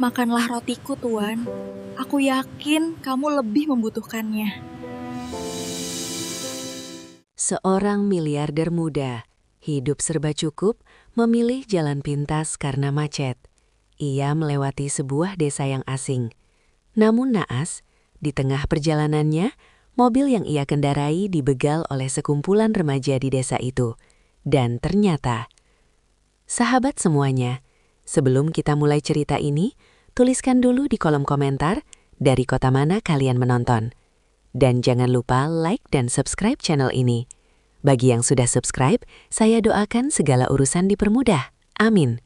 Makanlah rotiku, Tuan. Aku yakin kamu lebih membutuhkannya. Seorang miliarder muda, hidup serba cukup, memilih jalan pintas karena macet. Ia melewati sebuah desa yang asing. Namun naas, di tengah perjalanannya, mobil yang ia kendarai dibegal oleh sekumpulan remaja di desa itu. Dan ternyata, sahabat semuanya, sebelum kita mulai cerita ini, tuliskan dulu di kolom komentar dari kota mana kalian menonton. Dan jangan lupa like dan subscribe channel ini. Bagi yang sudah subscribe, saya doakan segala urusan dipermudah. Amin.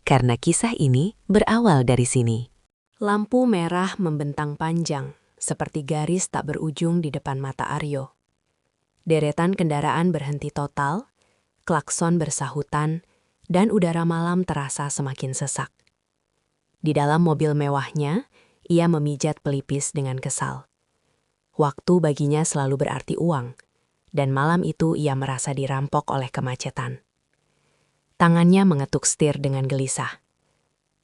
Karena kisah ini berawal dari sini. Lampu merah membentang panjang, seperti garis tak berujung di depan mata Aryo. Deretan kendaraan berhenti total, klakson bersahutan, dan udara malam terasa semakin sesak. Di dalam mobil mewahnya, ia memijat pelipis dengan kesal. Waktu baginya selalu berarti uang, dan malam itu ia merasa dirampok oleh kemacetan. Tangannya mengetuk setir dengan gelisah.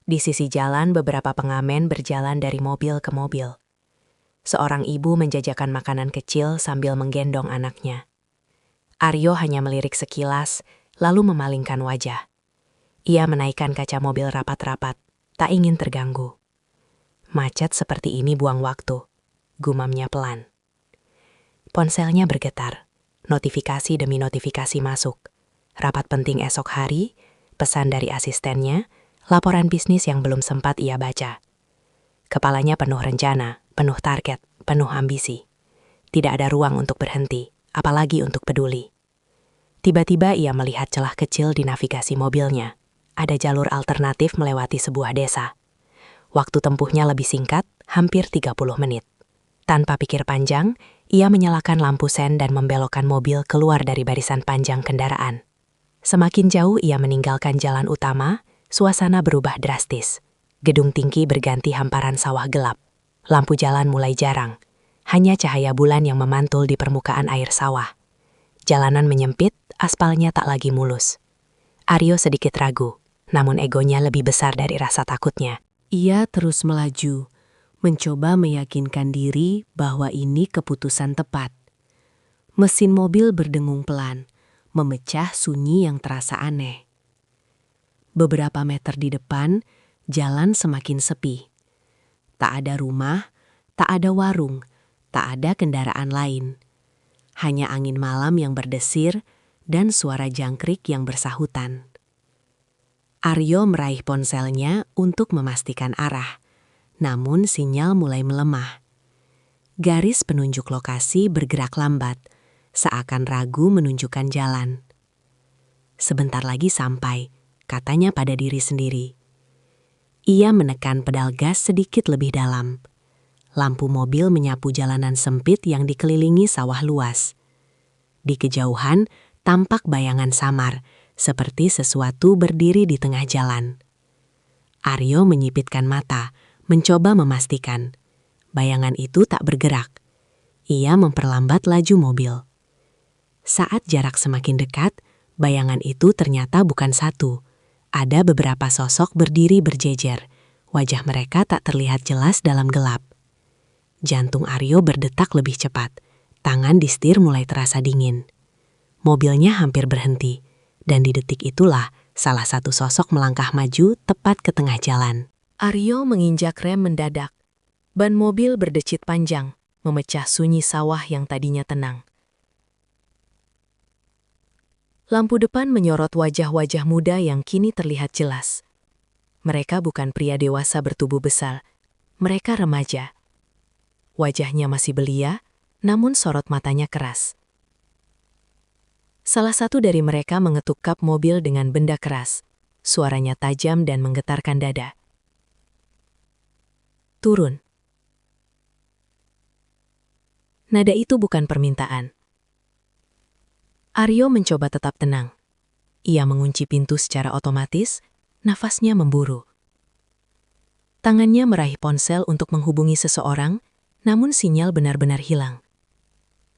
Di sisi jalan beberapa pengamen berjalan dari mobil ke mobil. Seorang ibu menjajakan makanan kecil sambil menggendong anaknya. Aryo hanya melirik sekilas, lalu memalingkan wajah. Ia menaikkan kaca mobil rapat-rapat, tak ingin terganggu. Macet seperti ini buang waktu, gumamnya pelan. Ponselnya bergetar, notifikasi demi notifikasi masuk. Rapat penting esok hari, pesan dari asistennya, laporan bisnis yang belum sempat ia baca. Kepalanya penuh rencana, penuh target, penuh ambisi. Tidak ada ruang untuk berhenti, apalagi untuk peduli. Tiba-tiba ia melihat celah kecil di navigasi mobilnya. Ada jalur alternatif melewati sebuah desa. Waktu tempuhnya lebih singkat, hampir 30 menit. Tanpa pikir panjang, ia menyalakan lampu sen dan membelokkan mobil keluar dari barisan panjang kendaraan. Semakin jauh ia meninggalkan jalan utama, suasana berubah drastis. Gedung tinggi berganti hamparan sawah gelap. Lampu jalan mulai jarang. Hanya cahaya bulan yang memantul di permukaan air sawah. Jalanan menyempit, aspalnya tak lagi mulus. Aryo sedikit ragu, namun egonya lebih besar dari rasa takutnya. Ia terus melaju, mencoba meyakinkan diri bahwa ini keputusan tepat. Mesin mobil berdengung pelan, memecah sunyi yang terasa aneh. Beberapa meter di depan, jalan semakin sepi. Tak ada rumah, tak ada warung, tak ada kendaraan lain. Hanya angin malam yang berdesir dan suara jangkrik yang bersahutan. Aryo meraih ponselnya untuk memastikan arah, namun sinyal mulai melemah. Garis penunjuk lokasi bergerak lambat, seakan ragu menunjukkan jalan. Sebentar lagi sampai, katanya pada diri sendiri. Ia menekan pedal gas sedikit lebih dalam. Lampu mobil menyapu jalanan sempit yang dikelilingi sawah luas. Di kejauhan, tampak bayangan samar, seperti sesuatu berdiri di tengah jalan. Aryo menyipitkan mata, mencoba memastikan. Bayangan itu tak bergerak. Ia memperlambat laju mobil. Saat jarak semakin dekat, bayangan itu ternyata bukan satu. Ada beberapa sosok berdiri berjejer. Wajah mereka tak terlihat jelas dalam gelap. Jantung Aryo berdetak lebih cepat. Tangan di setir mulai terasa dingin. Mobilnya hampir berhenti. Dan di detik itulah, salah satu sosok melangkah maju tepat ke tengah jalan. Aryo menginjak rem mendadak. Ban mobil berdecit panjang, memecah sunyi sawah yang tadinya tenang. Lampu depan menyorot wajah-wajah muda yang kini terlihat jelas. Mereka bukan pria dewasa bertubuh besar, mereka remaja. Wajahnya masih belia, namun sorot matanya keras. Salah satu dari mereka mengetuk kap mobil dengan benda keras. Suaranya tajam dan menggetarkan dada. Turun. Nada itu bukan permintaan. Aryo mencoba tetap tenang. Ia mengunci pintu secara otomatis, nafasnya memburu. Tangannya meraih ponsel untuk menghubungi seseorang, namun sinyal benar-benar hilang.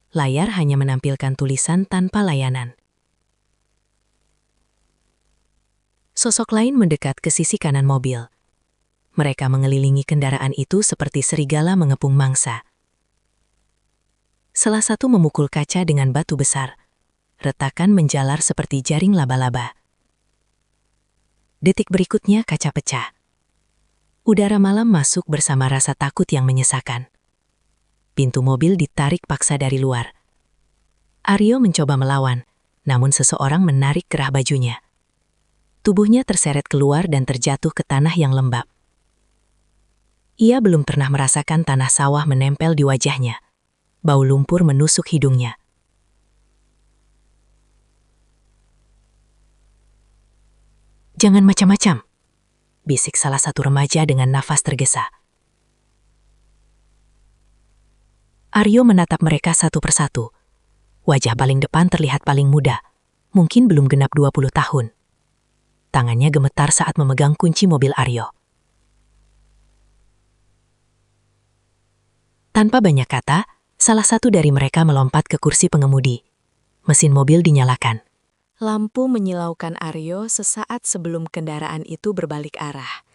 Layar hanya menampilkan tulisan tanpa layanan. Sosok lain mendekat ke sisi kanan mobil. Mereka mengelilingi kendaraan itu seperti serigala mengepung mangsa. Salah satu memukul kaca dengan batu besar. Retakan menjalar seperti jaring laba-laba. Detik berikutnya kaca pecah. Udara malam masuk bersama rasa takut yang menyesakan. Pintu mobil ditarik paksa dari luar. Aryo mencoba melawan, namun seseorang menarik kerah bajunya. Tubuhnya terseret keluar dan terjatuh ke tanah yang lembab. Ia belum pernah merasakan tanah sawah menempel di wajahnya. Bau lumpur menusuk hidungnya. "Jangan macam-macam," bisik salah satu remaja dengan nafas tergesa. Aryo menatap mereka satu persatu. Wajah paling depan terlihat paling muda, mungkin belum genap 20 tahun. Tangannya gemetar saat memegang kunci mobil Aryo. Tanpa banyak kata, salah satu dari mereka melompat ke kursi pengemudi. Mesin mobil dinyalakan. Lampu menyilaukan Aryo sesaat sebelum kendaraan itu berbalik arah.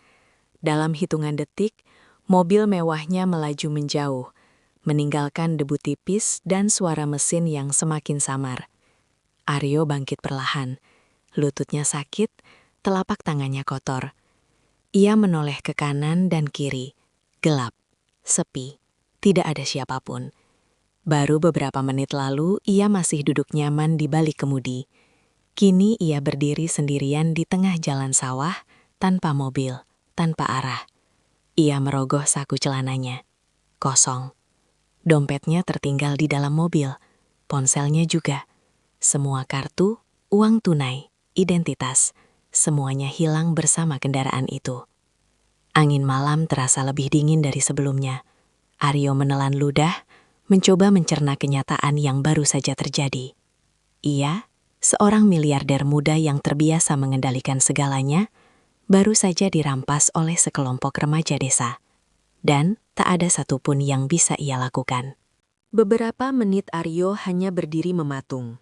Dalam hitungan detik, mobil mewahnya melaju menjauh, meninggalkan debu tipis dan suara mesin yang semakin samar. Aryo bangkit perlahan. Lututnya sakit, telapak tangannya kotor. Ia menoleh ke kanan dan kiri. Gelap, sepi, tidak ada siapapun. Baru beberapa menit lalu, ia masih duduk nyaman di balik kemudi. Kini ia berdiri sendirian di tengah jalan sawah, tanpa mobil, tanpa arah. Ia merogoh saku celananya. Kosong. Dompetnya tertinggal di dalam mobil. Ponselnya juga. Semua kartu, uang tunai, identitas, semuanya hilang bersama kendaraan itu. Angin malam terasa lebih dingin dari sebelumnya. Aryo menelan ludah, mencoba mencerna kenyataan yang baru saja terjadi. Ia, seorang miliarder muda yang terbiasa mengendalikan segalanya, baru saja dirampas oleh sekelompok remaja desa. Dan tak ada satupun yang bisa ia lakukan. Beberapa menit Aryo hanya berdiri mematung.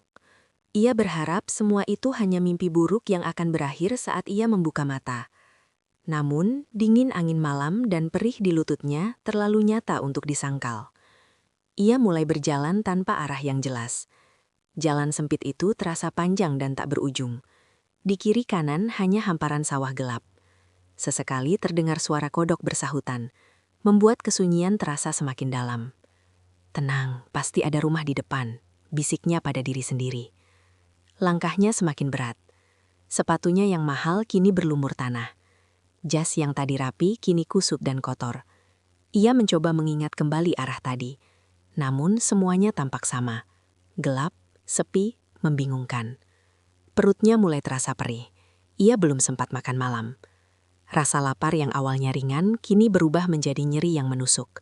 Ia berharap semua itu hanya mimpi buruk yang akan berakhir saat ia membuka mata. Namun, dingin angin malam dan perih di lututnya terlalu nyata untuk disangkal. Ia mulai berjalan tanpa arah yang jelas. Jalan sempit itu terasa panjang dan tak berujung. Di kiri kanan hanya hamparan sawah gelap. Sesekali terdengar suara kodok bersahutan, membuat kesunyian terasa semakin dalam. "Tenang, pasti ada rumah di depan," bisiknya pada diri sendiri. Langkahnya semakin berat. Sepatunya yang mahal kini berlumur tanah. Jas yang tadi rapi kini kusut dan kotor. Ia mencoba mengingat kembali arah tadi. Namun semuanya tampak sama. Gelap, sepi, membingungkan. Perutnya mulai terasa perih. Ia belum sempat makan malam. Rasa lapar yang awalnya ringan kini berubah menjadi nyeri yang menusuk.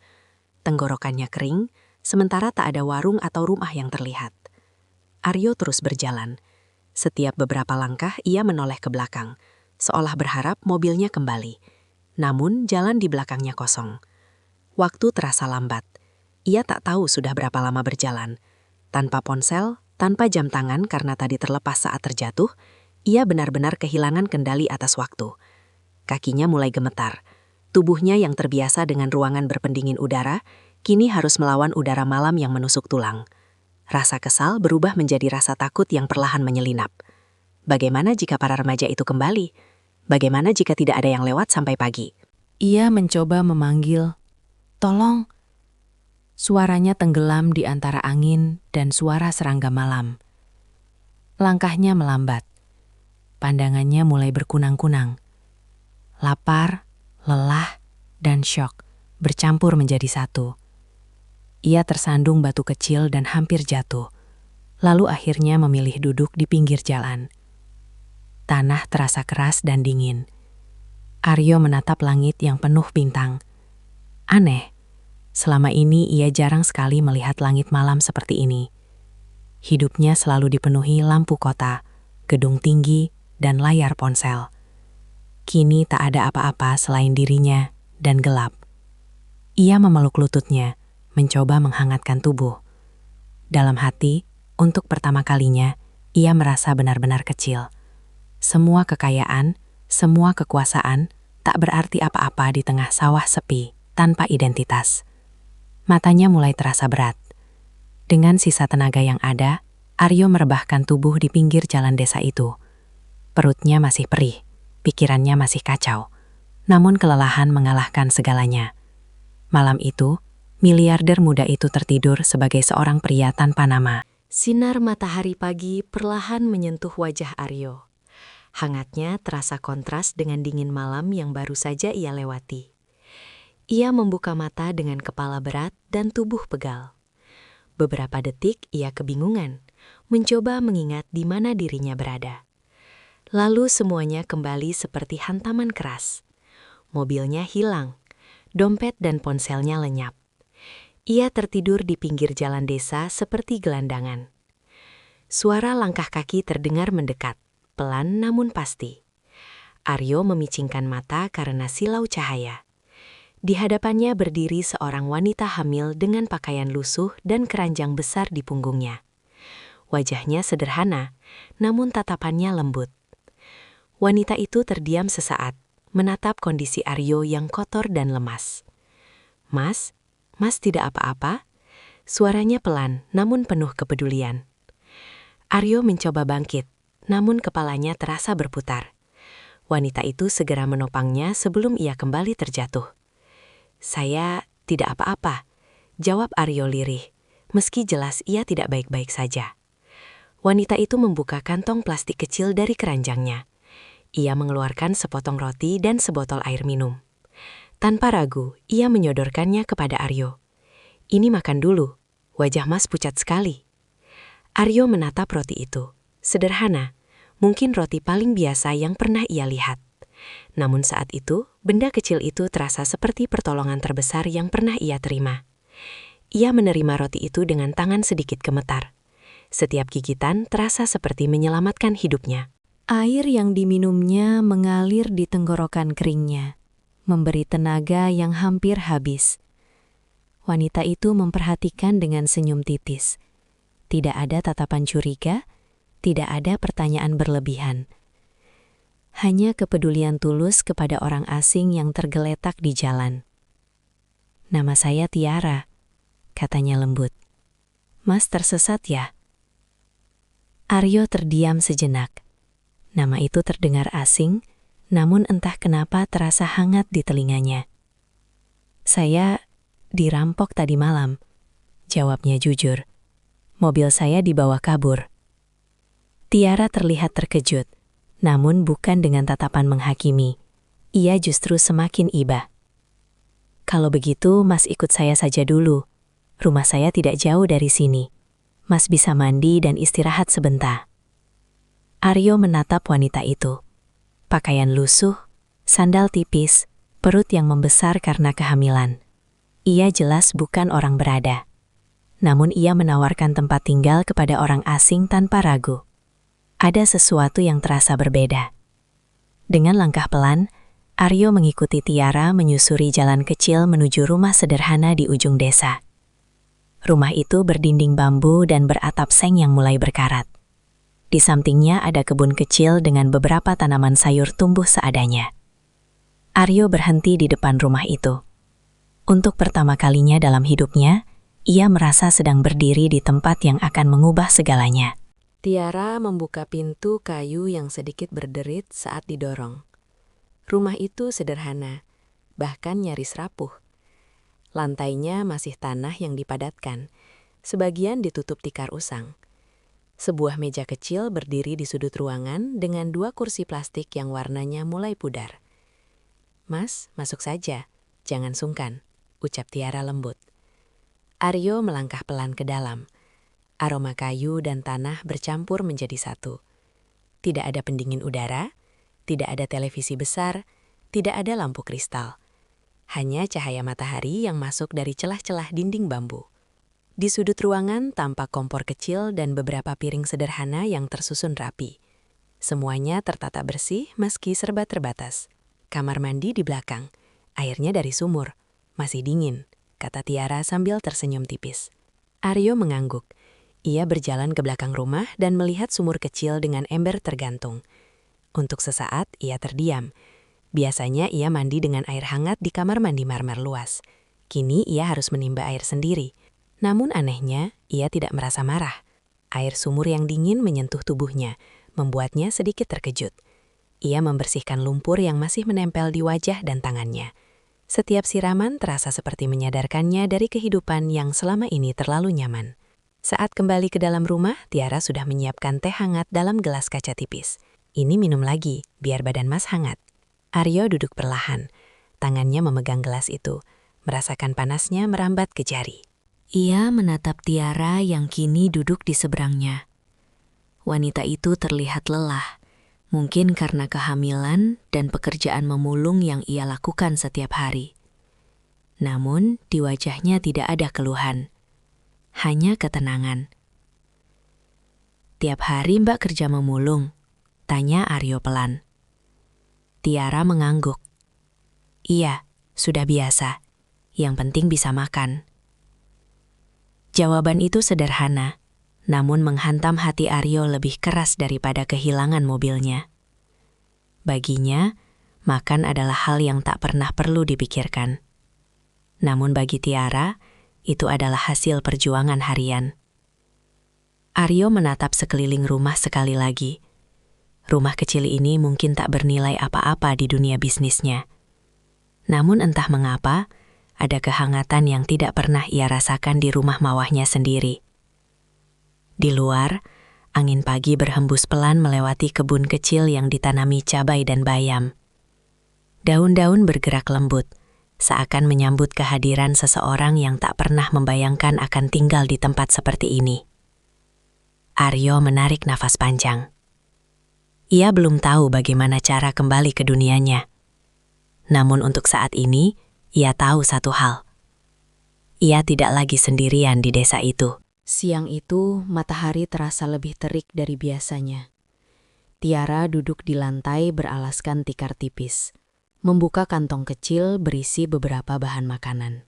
Tenggorokannya kering, sementara tak ada warung atau rumah yang terlihat. Aryo terus berjalan. Setiap beberapa langkah ia menoleh ke belakang, seolah berharap mobilnya kembali. Namun jalan di belakangnya kosong. Waktu terasa lambat. Ia tak tahu sudah berapa lama berjalan. Tanpa ponsel, tanpa jam tangan karena tadi terlepas saat terjatuh, ia benar-benar kehilangan kendali atas waktu. Kakinya mulai gemetar. Tubuhnya yang terbiasa dengan ruangan berpendingin udara, kini harus melawan udara malam yang menusuk tulang. Rasa kesal berubah menjadi rasa takut yang perlahan menyelinap. Bagaimana jika para remaja itu kembali? Bagaimana jika tidak ada yang lewat sampai pagi? Ia mencoba memanggil, "Tolong." Suaranya tenggelam di antara angin dan suara serangga malam. Langkahnya melambat. Pandangannya mulai berkunang-kunang. Lapar, lelah, dan syok bercampur menjadi satu. Ia tersandung batu kecil dan hampir jatuh. Lalu akhirnya memilih duduk di pinggir jalan. Tanah terasa keras dan dingin. Aryo menatap langit yang penuh bintang. Aneh, selama ini ia jarang sekali melihat langit malam seperti ini. Hidupnya selalu dipenuhi lampu kota, gedung tinggi, dan layar ponsel. Kini tak ada apa-apa selain dirinya dan gelap. Ia memeluk lututnya, mencoba menghangatkan tubuh. Dalam hati, untuk pertama kalinya, ia merasa benar-benar kecil. Semua kekayaan, semua kekuasaan, tak berarti apa-apa di tengah sawah sepi, tanpa identitas. Matanya mulai terasa berat. Dengan sisa tenaga yang ada, Aryo merebahkan tubuh di pinggir jalan desa itu. Perutnya masih perih, pikirannya masih kacau. Namun kelelahan mengalahkan segalanya. Malam itu, miliarder muda itu tertidur sebagai seorang pria tanpa nama. Sinar matahari pagi perlahan menyentuh wajah Aryo. Hangatnya terasa kontras dengan dingin malam yang baru saja ia lewati. Ia membuka mata dengan kepala berat dan tubuh pegal. Beberapa detik ia kebingungan, mencoba mengingat di mana dirinya berada. Lalu semuanya kembali seperti hantaman keras. Mobilnya hilang, dompet dan ponselnya lenyap. Ia tertidur di pinggir jalan desa seperti gelandangan. Suara langkah kaki terdengar mendekat, pelan namun pasti. Aryo memicingkan mata karena silau cahaya. Di hadapannya berdiri seorang wanita hamil dengan pakaian lusuh dan keranjang besar di punggungnya. Wajahnya sederhana, namun tatapannya lembut. Wanita itu terdiam sesaat, menatap kondisi Aryo yang kotor dan lemas. Mas tidak apa-apa?" Suaranya pelan, namun penuh kepedulian. Aryo mencoba bangkit, namun kepalanya terasa berputar. Wanita itu segera menopangnya sebelum ia kembali terjatuh. "Saya tidak apa-apa," jawab Aryo lirih, meski jelas ia tidak baik-baik saja. Wanita itu membuka kantong plastik kecil dari keranjangnya. Ia mengeluarkan sepotong roti dan sebotol air minum. Tanpa ragu, ia menyodorkannya kepada Aryo. "Ini makan dulu, wajah Mas pucat sekali." Aryo menatap roti itu. Sederhana, mungkin roti paling biasa yang pernah ia lihat. Namun saat itu, benda kecil itu terasa seperti pertolongan terbesar yang pernah ia terima. Ia menerima roti itu dengan tangan sedikit gemetar. Setiap gigitan terasa seperti menyelamatkan hidupnya. Air yang diminumnya mengalir di tenggorokan keringnya, memberi tenaga yang hampir habis. Wanita itu memperhatikan dengan senyum titis. Tidak ada tatapan curiga, tidak ada pertanyaan berlebihan. Hanya kepedulian tulus kepada orang asing yang tergeletak di jalan. "Nama saya Tiara," katanya lembut. "Mas tersesat ya?" Aryo terdiam sejenak. Nama itu terdengar asing, namun entah kenapa terasa hangat di telinganya. "Saya dirampok tadi malam," jawabnya jujur. "Mobil saya dibawa kabur." Tiara terlihat terkejut, namun bukan dengan tatapan menghakimi. Ia justru semakin iba. "Kalau begitu, Mas ikut saya saja dulu. Rumah saya tidak jauh dari sini. Mas bisa mandi dan istirahat sebentar." Aryo menatap wanita itu. Pakaian lusuh, sandal tipis, perut yang membesar karena kehamilan. Ia jelas bukan orang berada. Namun ia menawarkan tempat tinggal kepada orang asing tanpa ragu. Ada sesuatu yang terasa berbeda. Dengan langkah pelan, Aryo mengikuti Tiara menyusuri jalan kecil menuju rumah sederhana di ujung desa. Rumah itu berdinding bambu dan beratap seng yang mulai berkarat. Di sampingnya ada kebun kecil dengan beberapa tanaman sayur tumbuh seadanya. Aryo berhenti di depan rumah itu. Untuk pertama kalinya dalam hidupnya, ia merasa sedang berdiri di tempat yang akan mengubah segalanya. Tiara membuka pintu kayu yang sedikit berderit saat didorong. Rumah itu sederhana, bahkan nyaris rapuh. Lantainya masih tanah yang dipadatkan, sebagian ditutup tikar usang. Sebuah meja kecil berdiri di sudut ruangan dengan 2 kursi plastik yang warnanya mulai pudar. "Mas, masuk saja, jangan sungkan," ucap Tiara lembut. Aryo melangkah pelan ke dalam. Aroma kayu dan tanah bercampur menjadi satu. Tidak ada pendingin udara, tidak ada televisi besar, tidak ada lampu kristal. Hanya cahaya matahari yang masuk dari celah-celah dinding bambu. Di sudut ruangan tampak kompor kecil dan beberapa piring sederhana yang tersusun rapi. Semuanya tertata bersih meski serba terbatas. Kamar mandi di belakang, airnya dari sumur, masih dingin, kata Tiara sambil tersenyum tipis. Aryo mengangguk. Ia berjalan ke belakang rumah dan melihat sumur kecil dengan ember tergantung. Untuk sesaat ia terdiam. Biasanya ia mandi dengan air hangat di kamar mandi marmer luas. Kini ia harus menimba air sendiri. Namun anehnya, ia tidak merasa marah. Air sumur yang dingin menyentuh tubuhnya, membuatnya sedikit terkejut. Ia membersihkan lumpur yang masih menempel di wajah dan tangannya. Setiap siraman terasa seperti menyadarkannya dari kehidupan yang selama ini terlalu nyaman. Saat kembali ke dalam rumah, Tiara sudah menyiapkan teh hangat dalam gelas kaca tipis. Ini minum lagi, biar badan Mas hangat. Aryo duduk perlahan. Tangannya memegang gelas itu, merasakan panasnya merambat ke jari. Ia menatap Tiara yang kini duduk di seberangnya. Wanita itu terlihat lelah, mungkin karena kehamilan dan pekerjaan memulung yang ia lakukan setiap hari. Namun, di wajahnya tidak ada keluhan, hanya ketenangan. "Tiap hari Mbak kerja memulung?" tanya Aryo pelan. Tiara mengangguk. "Iya, sudah biasa. Yang penting bisa makan." Jawaban itu sederhana, namun menghantam hati Aryo lebih keras daripada kehilangan mobilnya. Baginya, makan adalah hal yang tak pernah perlu dipikirkan. Namun bagi Tiara, itu adalah hasil perjuangan harian. Aryo menatap sekeliling rumah sekali lagi. Rumah kecil ini mungkin tak bernilai apa-apa di dunia bisnisnya. Namun entah mengapa, ada kehangatan yang tidak pernah ia rasakan di rumah mawahnya sendiri. Di luar, angin pagi berhembus pelan melewati kebun kecil yang ditanami cabai dan bayam. Daun-daun bergerak lembut, seakan menyambut kehadiran seseorang yang tak pernah membayangkan akan tinggal di tempat seperti ini. Aryo menarik nafas panjang. Ia belum tahu bagaimana cara kembali ke dunianya. Namun untuk saat ini, ia tahu satu hal. Ia tidak lagi sendirian di desa itu. Siang itu, matahari terasa lebih terik dari biasanya. Tiara duduk di lantai beralaskan tikar tipis, membuka kantong kecil berisi beberapa bahan makanan.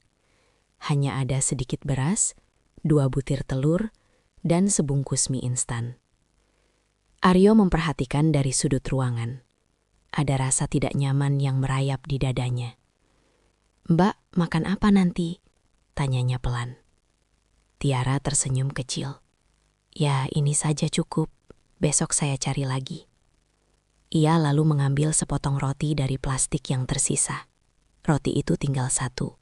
Hanya ada sedikit beras, 2 butir telur, dan sebungkus mie instan. Aryo memperhatikan dari sudut ruangan. Ada rasa tidak nyaman yang merayap di dadanya. "Mbak, makan apa nanti?" tanyanya pelan. Tiara tersenyum kecil. "Ya, ini saja cukup. Besok saya cari lagi." Ia lalu mengambil sepotong roti dari plastik yang tersisa. Roti itu tinggal 1.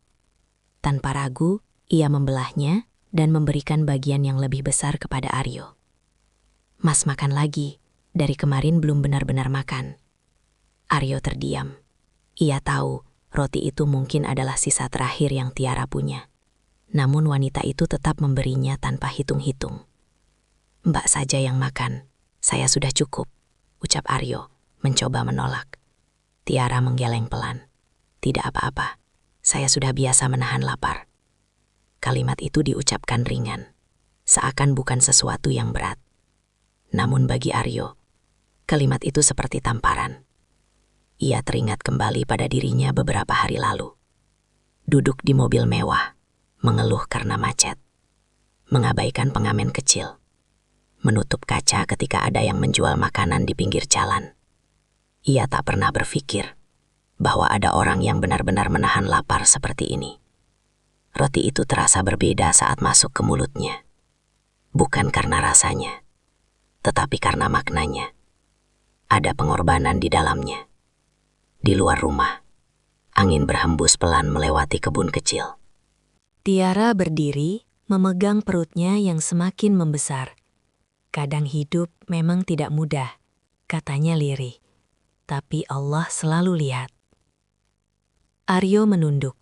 Tanpa ragu, ia membelahnya dan memberikan bagian yang lebih besar kepada Aryo. "Mas makan lagi. Dari kemarin belum benar-benar makan." Aryo terdiam. Ia tahu roti itu mungkin adalah sisa terakhir yang Tiara punya. Namun wanita itu tetap memberinya tanpa hitung-hitung. "Mbak saja yang makan. Saya sudah cukup," ucap Aryo, mencoba menolak. Tiara menggeleng pelan. "Tidak apa-apa. Saya sudah biasa menahan lapar." Kalimat itu diucapkan ringan, seakan bukan sesuatu yang berat. Namun bagi Aryo, kalimat itu seperti tamparan. Ia teringat kembali pada dirinya beberapa hari lalu. Duduk di mobil mewah, mengeluh karena macet, mengabaikan pengamen kecil, menutup kaca ketika ada yang menjual makanan di pinggir jalan. Ia tak pernah berpikir bahwa ada orang yang benar-benar menahan lapar seperti ini. Roti itu terasa berbeda saat masuk ke mulutnya. Bukan karena rasanya, tetapi karena maknanya. Ada pengorbanan di dalamnya. Di luar rumah, angin berhembus pelan melewati kebun kecil. Tiara berdiri, memegang perutnya yang semakin membesar. "Kadang hidup memang tidak mudah," katanya lirih. "Tapi Allah selalu lihat." Aryo menunduk.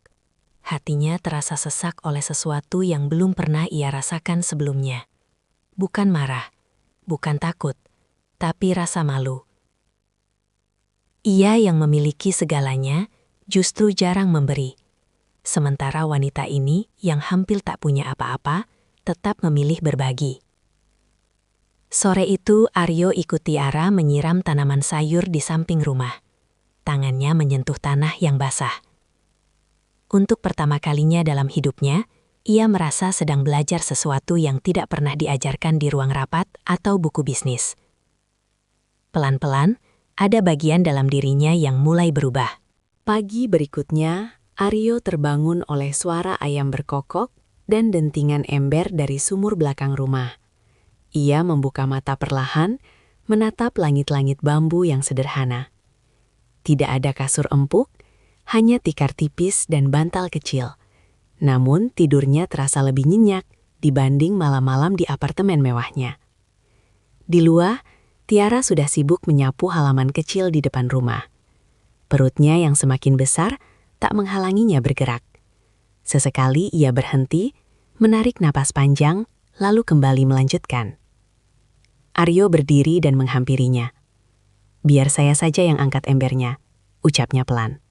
Hatinya terasa sesak oleh sesuatu yang belum pernah ia rasakan sebelumnya. Bukan marah, bukan takut, tapi rasa malu. Ia yang memiliki segalanya justru jarang memberi. Sementara wanita ini yang hampir tak punya apa-apa, tetap memilih berbagi. Sore itu Aryo ikut Tiara menyiram tanaman sayur di samping rumah. Tangannya menyentuh tanah yang basah. Untuk pertama kalinya dalam hidupnya, ia merasa sedang belajar sesuatu yang tidak pernah diajarkan di ruang rapat atau buku bisnis. Pelan-pelan, ada bagian dalam dirinya yang mulai berubah. Pagi berikutnya, Aryo terbangun oleh suara ayam berkokok dan dentingan ember dari sumur belakang rumah. Ia membuka mata perlahan, menatap langit-langit bambu yang sederhana. Tidak ada kasur empuk, hanya tikar tipis dan bantal kecil. Namun tidurnya terasa lebih nyenyak dibanding malam-malam di apartemen mewahnya. Di luar, Tiara sudah sibuk menyapu halaman kecil di depan rumah. Perutnya yang semakin besar tak menghalanginya bergerak. Sesekali ia berhenti, menarik napas panjang, lalu kembali melanjutkan. Aryo berdiri dan menghampirinya. "Biar saya saja yang angkat embernya," ucapnya pelan.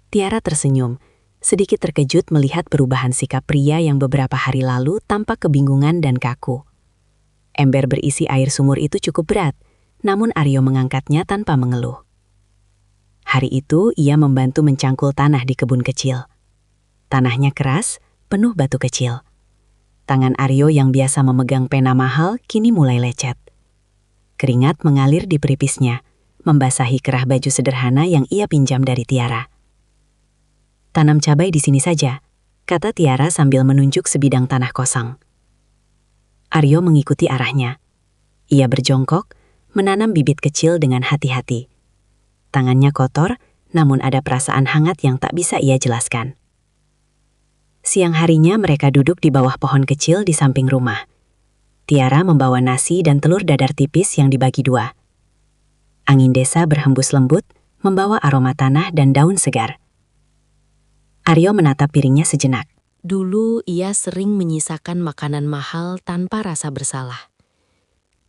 Tiara tersenyum, sedikit terkejut melihat perubahan sikap pria yang beberapa hari lalu tampak kebingungan dan kaku. Ember berisi air sumur itu cukup berat, namun Aryo mengangkatnya tanpa mengeluh. Hari itu ia membantu mencangkul tanah di kebun kecil. Tanahnya keras, penuh batu kecil. Tangan Aryo yang biasa memegang pena mahal kini mulai lecet. Keringat mengalir di pelipisnya, membasahi kerah baju sederhana yang ia pinjam dari Tiara. "Tanam cabai di sini saja," kata Tiara sambil menunjuk sebidang tanah kosong. Aryo mengikuti arahnya. Ia berjongkok, menanam bibit kecil dengan hati-hati. Tangannya kotor, namun ada perasaan hangat yang tak bisa ia jelaskan. Siang harinya mereka duduk di bawah pohon kecil di samping rumah. Tiara membawa nasi dan telur dadar tipis yang dibagi dua. Angin desa berhembus lembut, membawa aroma tanah dan daun segar. Aryo menatap piringnya sejenak. Dulu ia sering menyisakan makanan mahal tanpa rasa bersalah.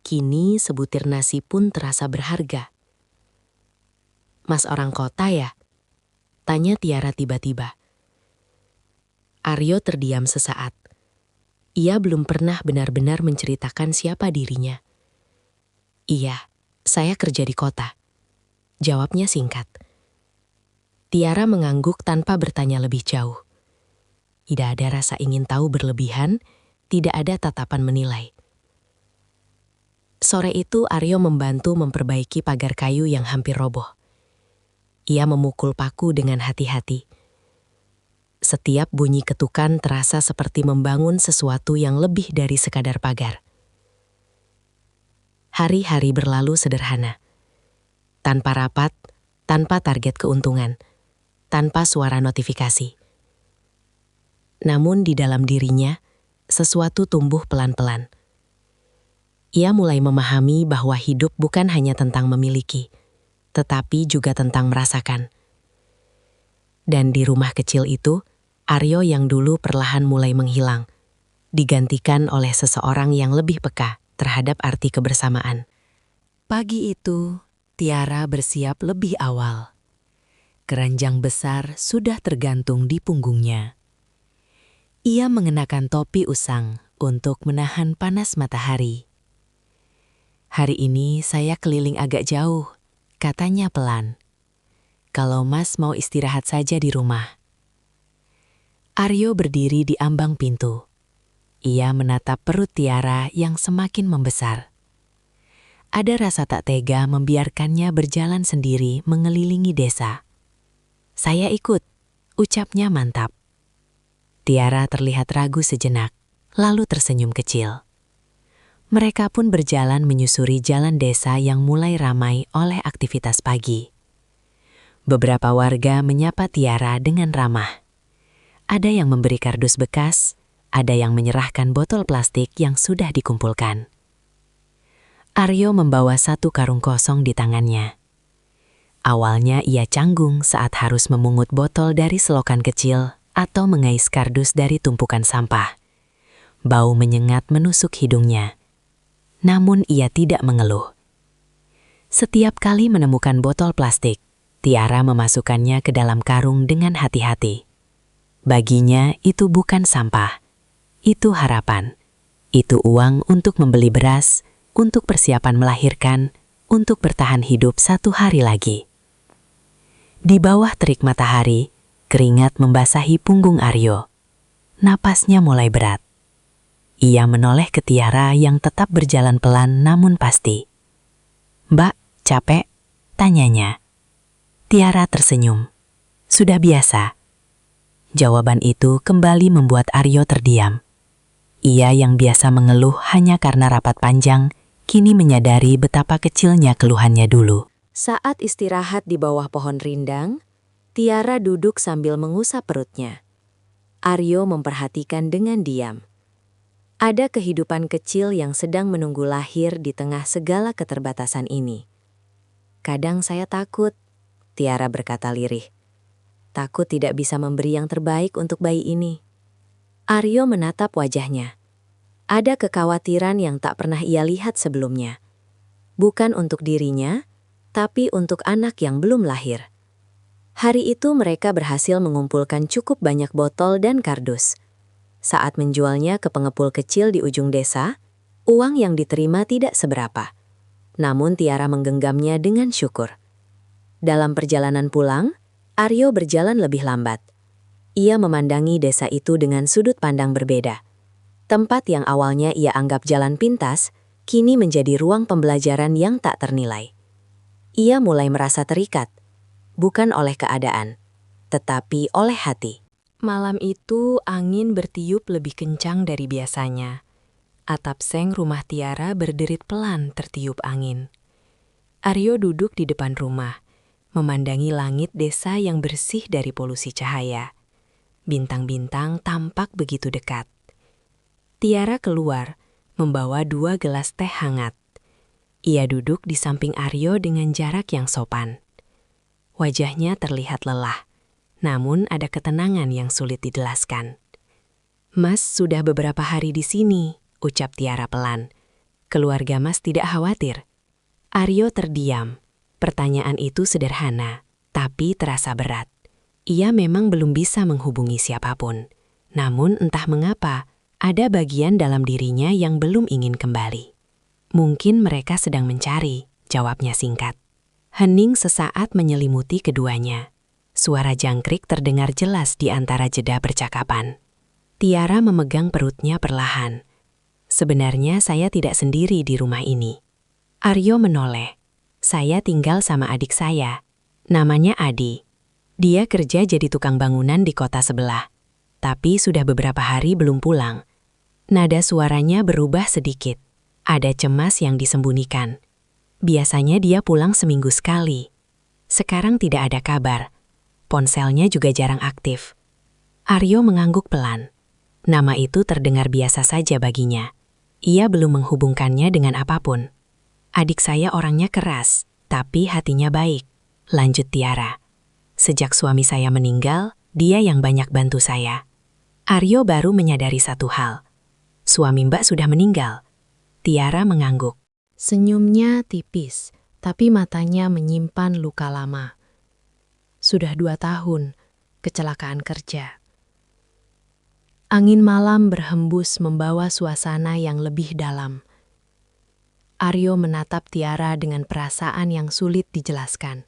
Kini sebutir nasi pun terasa berharga. "Mas orang kota ya?" tanya Tiara tiba-tiba. Aryo terdiam sesaat. Ia belum pernah benar-benar menceritakan siapa dirinya. "Iya, saya kerja di kota," jawabnya singkat. Tiara mengangguk tanpa bertanya lebih jauh. Tidak ada rasa ingin tahu berlebihan, tidak ada tatapan menilai. Sore itu Aryo membantu memperbaiki pagar kayu yang hampir roboh. Ia memukul paku dengan hati-hati. Setiap bunyi ketukan terasa seperti membangun sesuatu yang lebih dari sekadar pagar. Hari-hari berlalu sederhana. Tanpa rapat, tanpa target keuntungan, tanpa suara notifikasi. Namun di dalam dirinya, sesuatu tumbuh pelan-pelan. Ia mulai memahami bahwa hidup bukan hanya tentang memiliki, tetapi juga tentang merasakan. Dan di rumah kecil itu, Aryo yang dulu perlahan mulai menghilang, digantikan oleh seseorang yang lebih peka terhadap arti kebersamaan. Pagi itu, Tiara bersiap lebih awal. Keranjang besar sudah tergantung di punggungnya. Ia mengenakan topi usang untuk menahan panas matahari. "Hari ini saya keliling agak jauh," katanya pelan. "Kalau Mas mau istirahat saja di rumah." Aryo berdiri di ambang pintu. Ia menatap perut Tiara yang semakin membesar. Ada rasa tak tega membiarkannya berjalan sendiri mengelilingi desa. "Saya ikut," ucapnya mantap. Tiara terlihat ragu sejenak, lalu tersenyum kecil. Mereka pun berjalan menyusuri jalan desa yang mulai ramai oleh aktivitas pagi. Beberapa warga menyapa Tiara dengan ramah. Ada yang memberi kardus bekas, ada yang menyerahkan botol plastik yang sudah dikumpulkan. Aryo membawa satu karung kosong di tangannya. Awalnya ia canggung saat harus memungut botol dari selokan kecil atau mengais kardus dari tumpukan sampah. Bau menyengat menusuk hidungnya. Namun ia tidak mengeluh. Setiap kali menemukan botol plastik, Tiara memasukkannya ke dalam karung dengan hati-hati. Baginya itu bukan sampah, itu harapan. Itu uang untuk membeli beras, untuk persiapan melahirkan, untuk bertahan hidup satu hari lagi. Di bawah terik matahari, keringat membasahi punggung Aryo. Napasnya mulai berat. Ia menoleh ke Tiara yang tetap berjalan pelan namun pasti. "Mbak, capek?" Tanyanya. Tiara tersenyum. Sudah biasa. Jawaban itu kembali membuat Aryo terdiam. Ia yang biasa mengeluh hanya karena rapat panjang, kini menyadari betapa kecilnya keluhannya dulu. Saat istirahat di bawah pohon rindang, Tiara duduk sambil mengusap perutnya. Aryo memperhatikan dengan diam. Ada kehidupan kecil yang sedang menunggu lahir di tengah segala keterbatasan ini. Kadang saya takut, Tiara berkata lirih. Takut tidak bisa memberi yang terbaik untuk bayi ini. Aryo menatap wajahnya. Ada kekhawatiran yang tak pernah ia lihat sebelumnya. Bukan untuk dirinya, tapi untuk anak yang belum lahir. Hari itu mereka berhasil mengumpulkan cukup banyak botol dan kardus. Saat menjualnya ke pengepul kecil di ujung desa, uang yang diterima tidak seberapa. Namun Tiara menggenggamnya dengan syukur. Dalam perjalanan pulang, Aryo berjalan lebih lambat. Ia memandangi desa itu dengan sudut pandang berbeda. Tempat yang awalnya ia anggap jalan pintas, kini menjadi ruang pembelajaran yang tak ternilai. Ia mulai merasa terikat, bukan oleh keadaan, tetapi oleh hati. Malam itu angin bertiup lebih kencang dari biasanya. Atap seng rumah Tiara berderit pelan tertiup angin. Aryo duduk di depan rumah, memandangi langit desa yang bersih dari polusi cahaya. Bintang-bintang tampak begitu dekat. Tiara keluar, membawa 2 gelas teh hangat. Ia duduk di samping Aryo dengan jarak yang sopan. Wajahnya terlihat lelah, namun ada ketenangan yang sulit dijelaskan. Mas sudah beberapa hari di sini, ucap Tiara pelan. Keluarga Mas tidak khawatir. Aryo terdiam. Pertanyaan itu sederhana, tapi terasa berat. Ia memang belum bisa menghubungi siapapun. Namun entah mengapa, ada bagian dalam dirinya yang belum ingin kembali. Mungkin mereka sedang mencari, jawabnya singkat. Hening sesaat menyelimuti keduanya. Suara jangkrik terdengar jelas di antara jeda percakapan. Tiara memegang perutnya perlahan. Sebenarnya saya tidak sendiri di rumah ini. Aryo menoleh. Saya tinggal sama adik saya. Namanya Adi. Dia kerja jadi tukang bangunan di kota sebelah. Tapi sudah beberapa hari belum pulang. Nada suaranya berubah sedikit. Ada cemas yang disembunyikan. Biasanya dia pulang seminggu sekali. Sekarang tidak ada kabar. Ponselnya juga jarang aktif. Aryo mengangguk pelan. Nama itu terdengar biasa saja baginya. Ia belum menghubungkannya dengan apapun. Adik saya orangnya keras, tapi hatinya baik, lanjut Tiara. Sejak suami saya meninggal, dia yang banyak bantu saya. Aryo baru menyadari satu hal. Suami Mbak sudah meninggal. Tiara mengangguk. Senyumnya tipis, tapi matanya menyimpan luka lama. Sudah 2 tahun, kecelakaan kerja. Angin malam berhembus membawa suasana yang lebih dalam. Aryo menatap Tiara dengan perasaan yang sulit dijelaskan.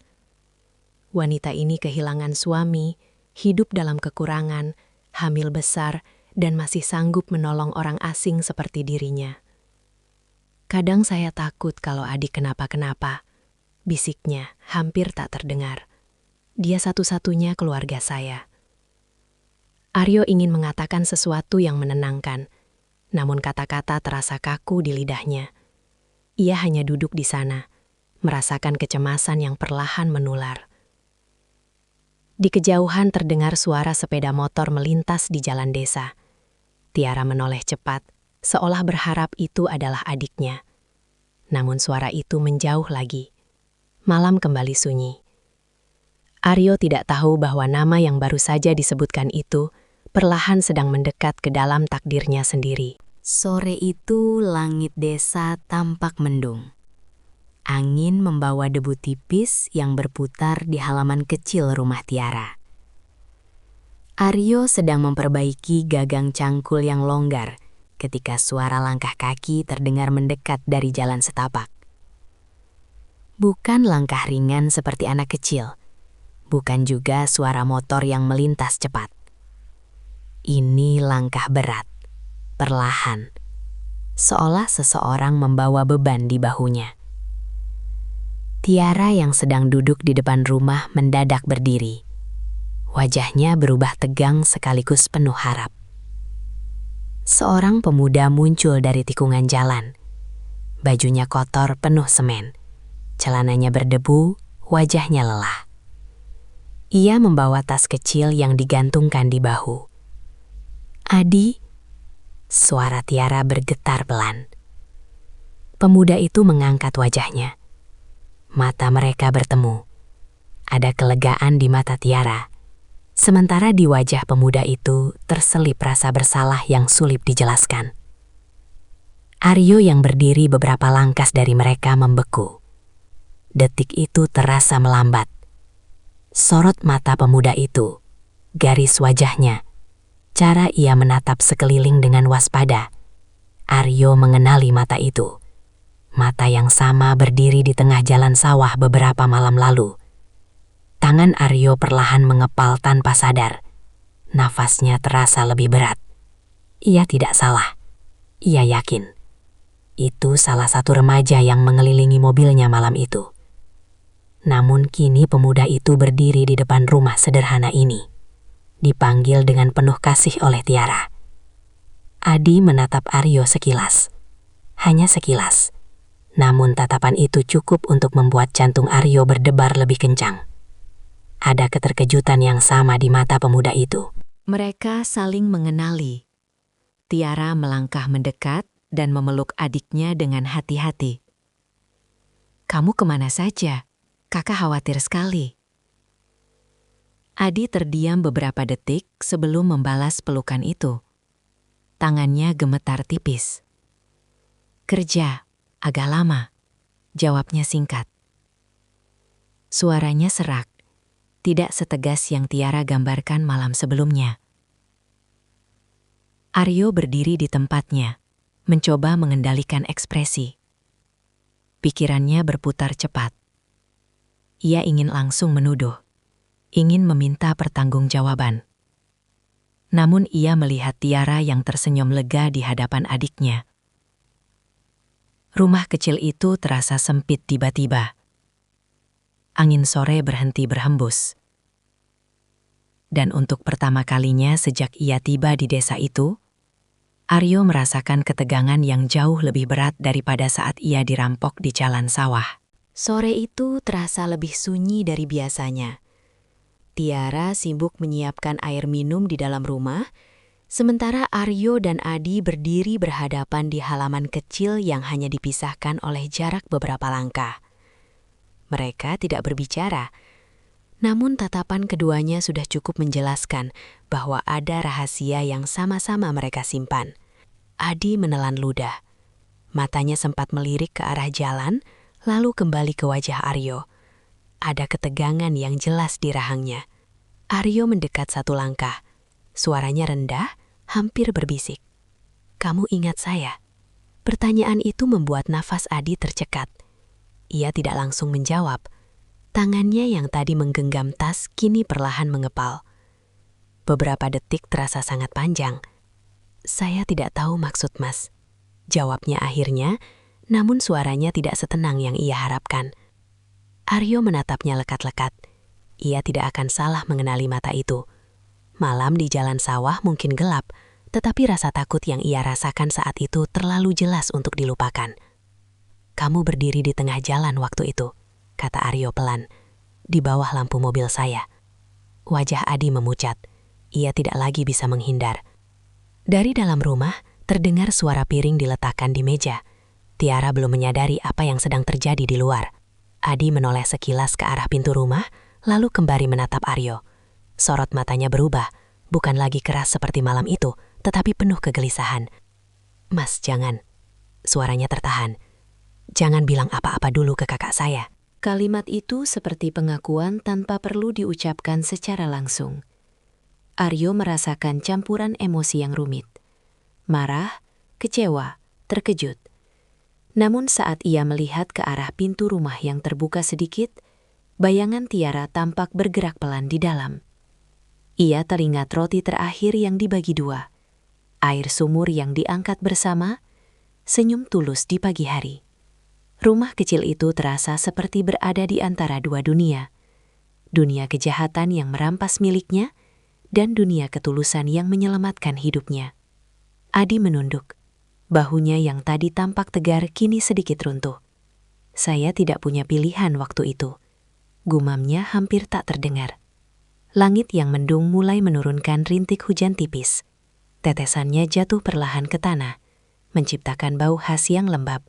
Wanita ini kehilangan suami, hidup dalam kekurangan, hamil besar, dan masih sanggup menolong orang asing seperti dirinya. Kadang saya takut kalau adik kenapa-kenapa, bisiknya hampir tak terdengar. Dia satu-satunya keluarga saya. Aryo ingin mengatakan sesuatu yang menenangkan, namun kata-kata terasa kaku di lidahnya. Ia hanya duduk di sana, merasakan kecemasan yang perlahan menular. Di kejauhan terdengar suara sepeda motor melintas di jalan desa. Tiara menoleh cepat, seolah berharap itu adalah adiknya. Namun suara itu menjauh lagi. Malam kembali sunyi. Aryo tidak tahu bahwa nama yang baru saja disebutkan itu perlahan sedang mendekat ke dalam takdirnya sendiri. Sore itu langit desa tampak mendung. Angin membawa debu tipis yang berputar di halaman kecil rumah Tiara. Aryo sedang memperbaiki gagang cangkul yang longgar ketika suara langkah kaki terdengar mendekat dari jalan setapak. Bukan langkah ringan seperti anak kecil, bukan juga suara motor yang melintas cepat. Ini langkah berat, perlahan, seolah seseorang membawa beban di bahunya. Tiara yang sedang duduk di depan rumah mendadak berdiri. Wajahnya berubah tegang sekaligus penuh harap. Seorang pemuda muncul dari tikungan jalan. Bajunya kotor penuh semen. Celananya berdebu, wajahnya lelah. Ia membawa tas kecil yang digantungkan di bahu. "Adi," suara Tiara bergetar pelan. Pemuda itu mengangkat wajahnya. Mata mereka bertemu. Ada kelegaan di mata Tiara. Sementara di wajah pemuda itu terselip rasa bersalah yang sulit dijelaskan. Aryo yang berdiri beberapa langkah dari mereka membeku. Detik itu terasa melambat. Sorot mata pemuda itu, garis wajahnya, cara ia menatap sekeliling dengan waspada. Aryo mengenali mata itu. Mata yang sama berdiri di tengah jalan sawah beberapa malam lalu. Tangan Aryo perlahan mengepal tanpa sadar. Nafasnya terasa lebih berat. Ia tidak salah. Ia yakin. Itu salah satu remaja yang mengelilingi mobilnya malam itu. Namun kini pemuda itu berdiri di depan rumah sederhana ini. Dipanggil dengan penuh kasih oleh Tiara. Adi menatap Aryo sekilas. Hanya sekilas. Namun tatapan itu cukup untuk membuat jantung Aryo berdebar lebih kencang. Ada keterkejutan yang sama di mata pemuda itu. Mereka saling mengenali. Tiara melangkah mendekat dan memeluk adiknya dengan hati-hati. "Kamu kemana saja? Kakak khawatir sekali." Adi terdiam beberapa detik sebelum membalas pelukan itu. Tangannya gemetar tipis. "Kerja. Agak lama," jawabnya singkat. Suaranya serak, tidak setegas yang Tiara gambarkan malam sebelumnya. Aryo berdiri di tempatnya, mencoba mengendalikan ekspresi. Pikirannya berputar cepat. Ia ingin langsung menuduh, ingin meminta pertanggungjawaban. Namun ia melihat Tiara yang tersenyum lega di hadapan adiknya. Rumah kecil itu terasa sempit tiba-tiba. Angin sore berhenti berhembus. Dan untuk pertama kalinya sejak ia tiba di desa itu, Aryo merasakan ketegangan yang jauh lebih berat daripada saat ia dirampok di jalan sawah. Sore itu terasa lebih sunyi dari biasanya. Tiara sibuk menyiapkan air minum di dalam rumah, sementara Aryo dan Adi berdiri berhadapan di halaman kecil yang hanya dipisahkan oleh jarak beberapa langkah. Mereka tidak berbicara, namun tatapan keduanya sudah cukup menjelaskan bahwa ada rahasia yang sama-sama mereka simpan. Adi menelan ludah. Matanya sempat melirik ke arah jalan, lalu kembali ke wajah Aryo. Ada ketegangan yang jelas di rahangnya. Aryo mendekat satu langkah. Suaranya rendah, hampir berbisik. "Kamu ingat saya?" Pertanyaan itu membuat nafas Adi tercekat. Ia tidak langsung menjawab. Tangannya yang tadi menggenggam tas kini perlahan mengepal. Beberapa detik terasa sangat panjang. "Saya tidak tahu maksud Mas," jawabnya akhirnya, namun suaranya tidak setenang yang ia harapkan. Aryo menatapnya lekat-lekat. Ia tidak akan salah mengenali mata itu. Malam di jalan sawah mungkin gelap, tetapi rasa takut yang ia rasakan saat itu terlalu jelas untuk dilupakan. "Kamu berdiri di tengah jalan waktu itu," kata Aryo pelan, "di bawah lampu mobil saya." Wajah Adi memucat. Ia tidak lagi bisa menghindar. Dari dalam rumah, terdengar suara piring diletakkan di meja. Tiara belum menyadari apa yang sedang terjadi di luar. Adi menoleh sekilas ke arah pintu rumah, lalu kembali menatap Aryo. Sorot matanya berubah, bukan lagi keras seperti malam itu, tetapi penuh kegelisahan. "Mas, jangan." Suaranya tertahan. "Jangan bilang apa-apa dulu ke kakak saya." Kalimat itu seperti pengakuan tanpa perlu diucapkan secara langsung. Aryo merasakan campuran emosi yang rumit. Marah, kecewa, terkejut. Namun saat ia melihat ke arah pintu rumah yang terbuka sedikit, bayangan Tiara tampak bergerak pelan di dalam. Ia teringat roti terakhir yang dibagi dua, air sumur yang diangkat bersama, senyum tulus di pagi hari. Rumah kecil itu terasa seperti berada di antara dua dunia. Dunia kejahatan yang merampas miliknya, dan dunia ketulusan yang menyelamatkan hidupnya. Adi menunduk. Bahunya yang tadi tampak tegar kini sedikit runtuh. Saya tidak punya pilihan waktu itu. Gumamnya hampir tak terdengar. Langit yang mendung mulai menurunkan rintik hujan tipis. Tetesannya jatuh perlahan ke tanah, menciptakan bau khas yang lembab.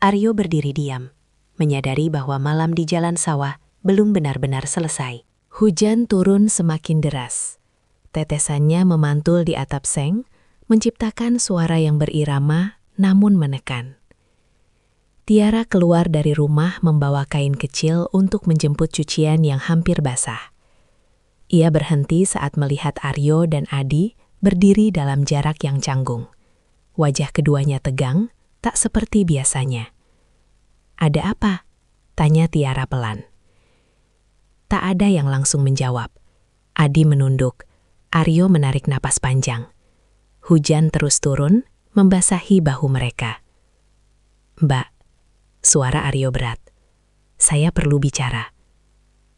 Aryo berdiri diam, menyadari bahwa malam di jalan sawah belum benar-benar selesai. Hujan turun semakin deras. Tetesannya memantul di atap seng, menciptakan suara yang berirama namun menekan. Tiara keluar dari rumah membawa kain kecil untuk menjemput cucian yang hampir basah. Ia berhenti saat melihat Aryo dan Adi berdiri dalam jarak yang canggung. Wajah keduanya tegang, tak seperti biasanya. "Ada apa?" tanya Tiara pelan. Tak ada yang langsung menjawab. Adi menunduk. Aryo menarik napas panjang. Hujan terus turun, membasahi bahu mereka. "Mbak," suara Aryo berat. "Saya perlu bicara."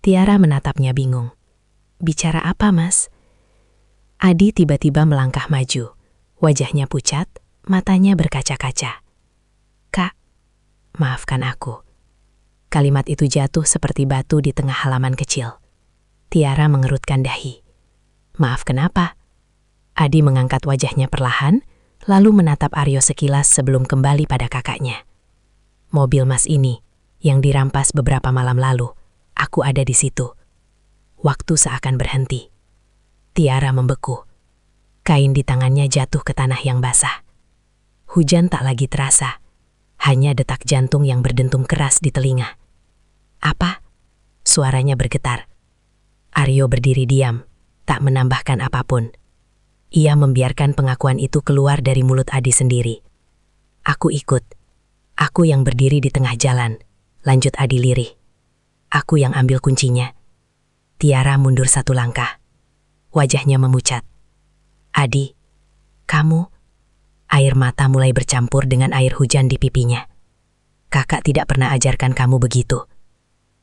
Tiara menatapnya bingung. "Bicara apa, Mas?" Adi tiba-tiba melangkah maju. Wajahnya pucat, matanya berkaca-kaca. "Kak, maafkan aku." Kalimat itu jatuh seperti batu di tengah halaman kecil. Tiara mengerutkan dahi. "Maaf kenapa?" Adi mengangkat wajahnya perlahan, lalu menatap Aryo sekilas sebelum kembali pada kakaknya. "Mobil Mas ini, yang dirampas beberapa malam lalu, aku ada di situ." Waktu seakan berhenti. Tiara membeku. Kain di tangannya jatuh ke tanah yang basah. Hujan tak lagi terasa, hanya detak jantung yang berdentum keras di telinga. "Apa?" Suaranya bergetar. Aryo berdiri diam, tak menambahkan apapun. Ia membiarkan pengakuan itu keluar dari mulut Adi sendiri. "Aku ikut. Aku yang berdiri di tengah jalan," lanjut Adi lirih. "Aku yang ambil kuncinya." Tiara mundur satu langkah. Wajahnya memucat. "Adi, kamu..." Air mata mulai bercampur dengan air hujan di pipinya. "Kakak tidak pernah ajarkan kamu begitu."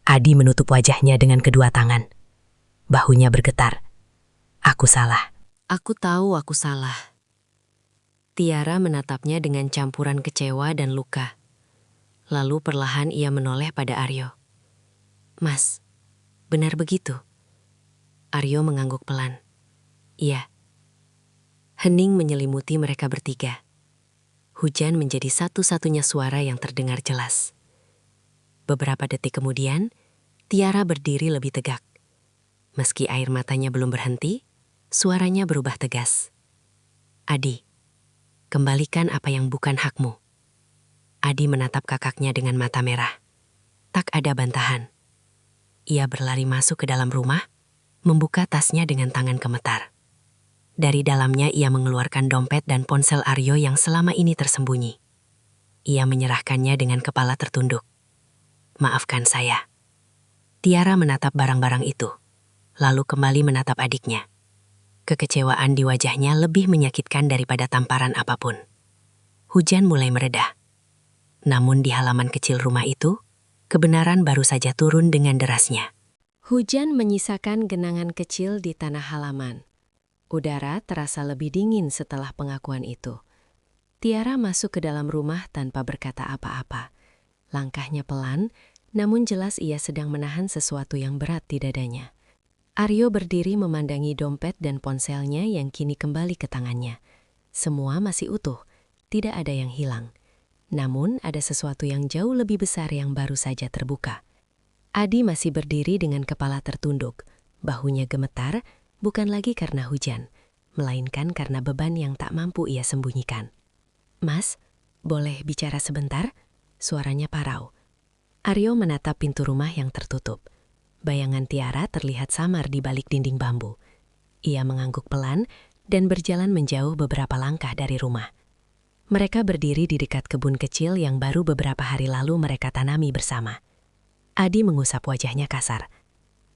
Adi menutup wajahnya dengan kedua tangan. Bahunya bergetar. "Aku salah." "Aku tahu aku salah." Tiara menatapnya dengan campuran kecewa dan luka. Lalu perlahan ia menoleh pada Aryo. "Mas, benar begitu?" Aryo mengangguk pelan. "Iya." Hening menyelimuti mereka bertiga. Hujan menjadi satu-satunya suara yang terdengar jelas. Beberapa detik kemudian, Tiara berdiri lebih tegak. Meski air matanya belum berhenti, suaranya berubah tegas. "Adi, kembalikan apa yang bukan hakmu." Adi menatap kakaknya dengan mata merah. Tak ada bantahan. Ia berlari masuk ke dalam rumah, membuka tasnya dengan tangan gemetar. Dari dalamnya ia mengeluarkan dompet dan ponsel Aryo yang selama ini tersembunyi. Ia menyerahkannya dengan kepala tertunduk. "Maafkan saya." Tiara menatap barang-barang itu, lalu kembali menatap adiknya. Kekecewaan di wajahnya lebih menyakitkan daripada tamparan apapun. Hujan mulai mereda. Namun di halaman kecil rumah itu, kebenaran baru saja turun dengan derasnya. Hujan menyisakan genangan kecil di tanah halaman. Udara terasa lebih dingin setelah pengakuan itu. Tiara masuk ke dalam rumah tanpa berkata apa-apa. Langkahnya pelan, namun jelas ia sedang menahan sesuatu yang berat di dadanya. Aryo berdiri memandangi dompet dan ponselnya yang kini kembali ke tangannya. Semua masih utuh, tidak ada yang hilang. Namun ada sesuatu yang jauh lebih besar yang baru saja terbuka. Adi masih berdiri dengan kepala tertunduk, bahunya gemetar, bukan lagi karena hujan, melainkan karena beban yang tak mampu ia sembunyikan. "Mas, boleh bicara sebentar?" Suaranya parau. Aryo menatap pintu rumah yang tertutup. Bayangan Tiara terlihat samar di balik dinding bambu. Ia mengangguk pelan dan berjalan menjauh beberapa langkah dari rumah. Mereka berdiri di dekat kebun kecil yang baru beberapa hari lalu mereka tanami bersama. Adi mengusap wajahnya kasar.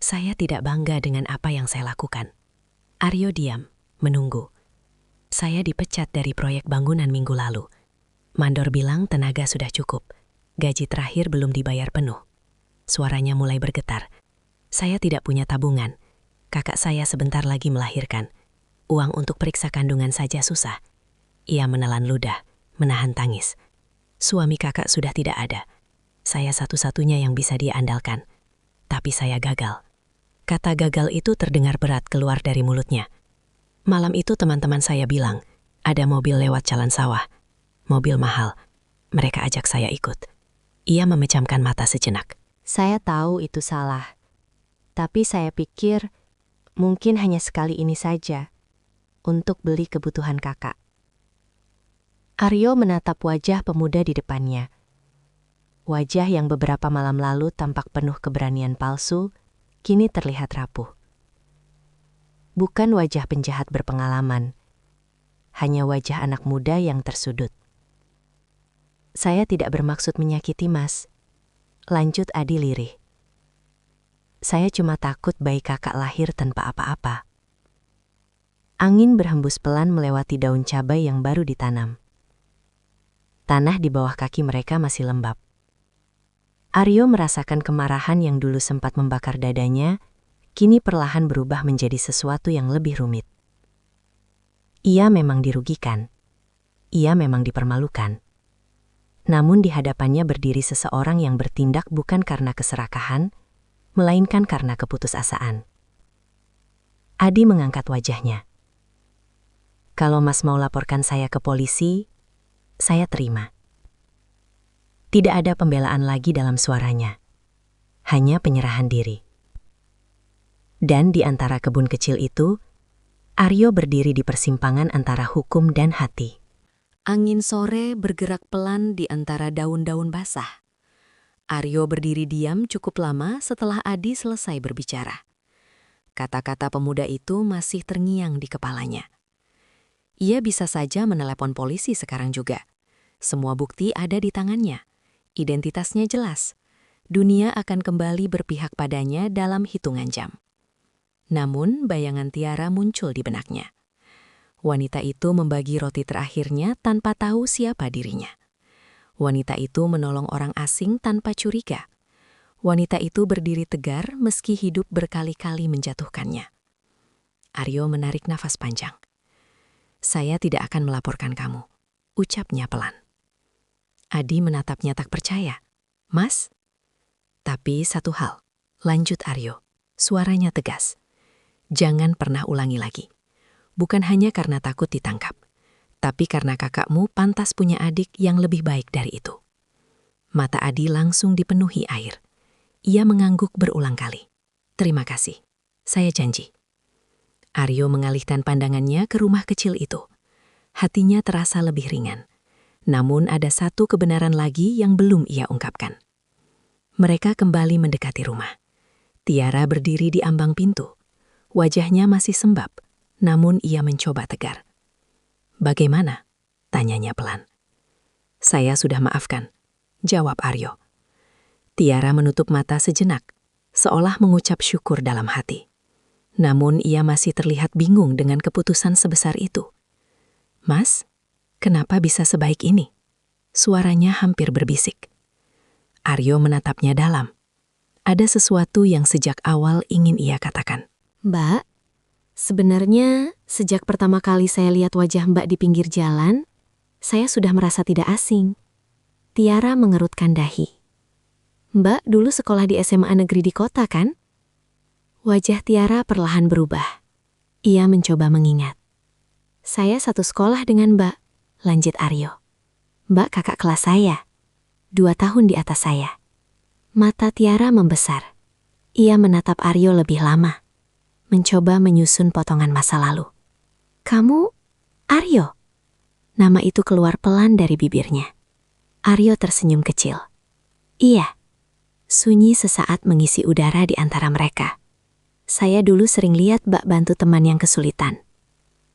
"Saya tidak bangga dengan apa yang saya lakukan." Aryo diam, menunggu. "Saya dipecat dari proyek bangunan minggu lalu. Mandor bilang tenaga sudah cukup. Gaji terakhir belum dibayar penuh. Suaranya mulai bergetar. Saya tidak punya tabungan. Kakak saya sebentar lagi melahirkan. Uang untuk periksa kandungan saja susah. Ia menelan ludah, menahan tangis. Suami kakak sudah tidak ada. Saya satu-satunya yang bisa dia andalkan. Tapi saya gagal. Kata gagal itu terdengar berat keluar dari mulutnya. Malam itu teman-teman saya bilang, ada mobil lewat jalan sawah. Mobil mahal. Mereka ajak saya ikut. Ia memejamkan mata sejenak. Saya tahu itu salah. Tapi saya pikir mungkin hanya sekali ini saja untuk beli kebutuhan kakak. Aryo menatap wajah pemuda di depannya. Wajah yang beberapa malam lalu tampak penuh keberanian palsu, kini terlihat rapuh. Bukan wajah penjahat berpengalaman, hanya wajah anak muda yang tersudut. Saya tidak bermaksud menyakiti Mas, lanjut Adi lirih. Saya cuma takut bayi kakak lahir tanpa apa-apa. Angin berhembus pelan melewati daun cabai yang baru ditanam. Tanah di bawah kaki mereka masih lembab. Aryo merasakan kemarahan yang dulu sempat membakar dadanya, kini perlahan berubah menjadi sesuatu yang lebih rumit. Ia memang dirugikan. Ia memang dipermalukan. Namun di hadapannya berdiri seseorang yang bertindak bukan karena keserakahan, melainkan karena keputusasaan. Adi mengangkat wajahnya. Kalau Mas mau laporkan saya ke polisi, saya terima. Tidak ada pembelaan lagi dalam suaranya. Hanya penyerahan diri. Dan di antara kebun kecil itu, Aryo berdiri di persimpangan antara hukum dan hati. Angin sore bergerak pelan di antara daun-daun basah. Aryo berdiri diam cukup lama setelah Adi selesai berbicara. Kata-kata pemuda itu masih terngiang di kepalanya. Ia bisa saja menelepon polisi sekarang juga. Semua bukti ada di tangannya. Identitasnya jelas. Dunia akan kembali berpihak padanya dalam hitungan jam. Namun bayangan Tiara muncul di benaknya. Wanita itu membagi roti terakhirnya tanpa tahu siapa dirinya. Wanita itu menolong orang asing tanpa curiga. Wanita itu berdiri tegar meski hidup berkali-kali menjatuhkannya. Aryo menarik nafas panjang. Saya tidak akan melaporkan kamu, ucapnya pelan. Adi menatapnya tak percaya. Mas? Tapi satu hal, lanjut Aryo, suaranya tegas. Jangan pernah ulangi lagi. Bukan hanya karena takut ditangkap, tapi karena kakakmu pantas punya adik yang lebih baik dari itu. Mata Adi langsung dipenuhi air. Ia mengangguk berulang kali. Terima kasih, saya janji. Aryo mengalihkan pandangannya ke rumah kecil itu. Hatinya terasa lebih ringan. Namun ada satu kebenaran lagi yang belum ia ungkapkan. Mereka kembali mendekati rumah. Tiara berdiri di ambang pintu. Wajahnya masih sembab. Namun ia mencoba tegar. Bagaimana? Tanyanya pelan. Saya sudah maafkan, jawab Aryo. Tiara menutup mata sejenak, seolah mengucap syukur dalam hati. Namun ia masih terlihat bingung dengan keputusan sebesar itu. Mas, kenapa bisa sebaik ini? Suaranya hampir berbisik. Aryo menatapnya dalam. Ada sesuatu yang sejak awal ingin ia katakan. Mbak, sebenarnya sejak pertama kali saya lihat wajah Mbak di pinggir jalan, saya sudah merasa tidak asing. Tiara mengerutkan dahi. Mbak dulu sekolah di SMA negeri di kota kan? Wajah Tiara perlahan berubah. Ia mencoba mengingat. Saya satu sekolah dengan Mbak, lanjut Aryo. Mbak kakak kelas saya, 2 tahun di atas saya. Mata Tiara membesar. Ia menatap Aryo lebih lama. Mencoba menyusun potongan masa lalu. Kamu, Aryo? Nama itu keluar pelan dari bibirnya. Aryo tersenyum kecil. Iya. Sunyi sesaat mengisi udara di antara mereka. Saya dulu sering lihat Mbak bantu teman yang kesulitan.